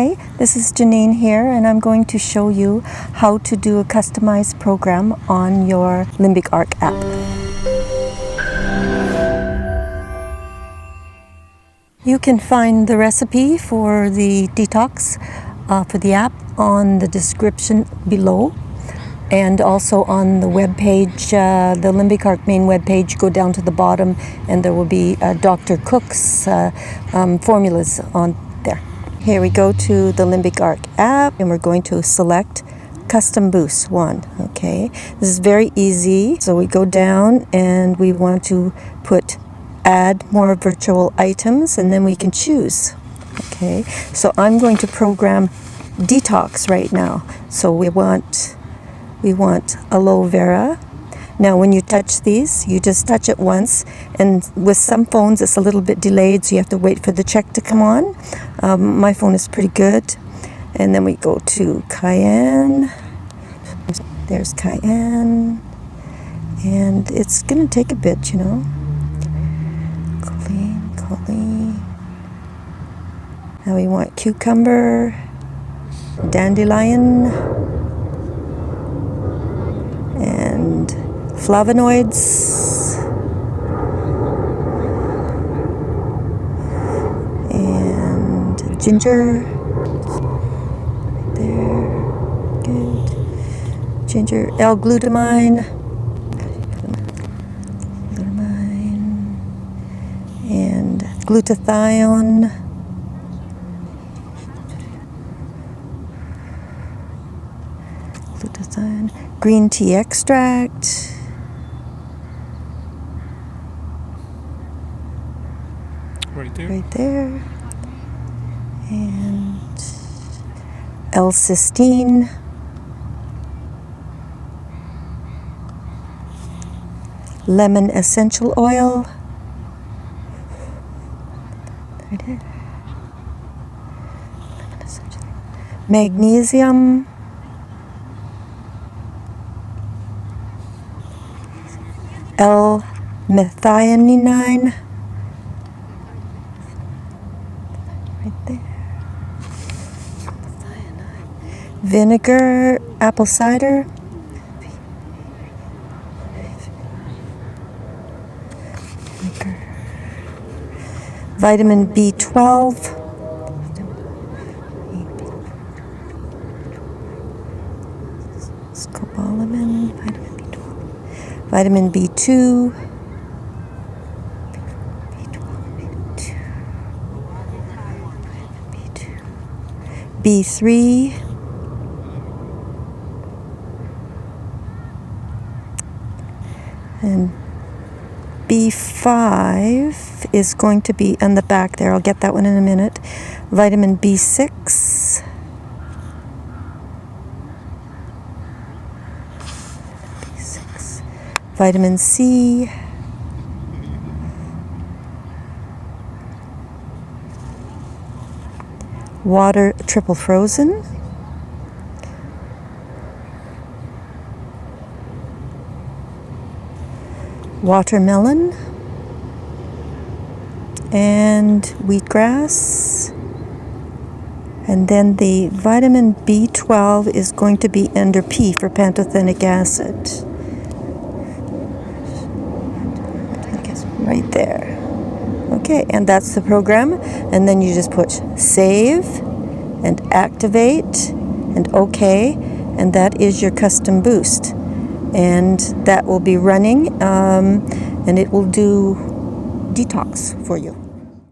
Hi, this is Jennine here, and I'm going to show you how to do a customized program on your Limbic Arc app. You can find the recipe for the detox for the app on the description below, and also on the web page, the Limbic Arc main web page. Go down to the bottom and there will be Dr. Cook's formulas on there. Here we go to the Limbic Arc app, and we're going to select Custom Boost 1. Okay, this is very easy. So we go down and we want to put add more virtual items, and then we can choose. Okay, so I'm going to program detox right now. So we want Aloe Vera. Now when you touch these, you just touch it once, and with some phones it's a little bit delayed, so you have to wait for the check to come on. My phone is pretty good. And then we go to Cayenne. There's Cayenne, and it's gonna take a bit, you know. Choline. Now we want cucumber, dandelion, and flavonoids, and ginger. Right there, good. Ginger, L-Glutamine, and Glutathione, green tea extract, right there, and L-Cysteine, lemon essential oil, right there, magnesium, L-Methionine, right there, vinegar, apple cider, vitamin B12, Cobalamin, vitamin B2, B3, and B5 is going to be on the back there. I'll get that one in a minute. Vitamin B6, vitamin C, water triple frozen, watermelon, and wheatgrass. And then the vitamin B12 is going to be under P for pantothenic acid. Right there. Okay, and that's the program. And then you just put save and activate and OK, and that is your custom boost. And that will be running, and it will do detox for you.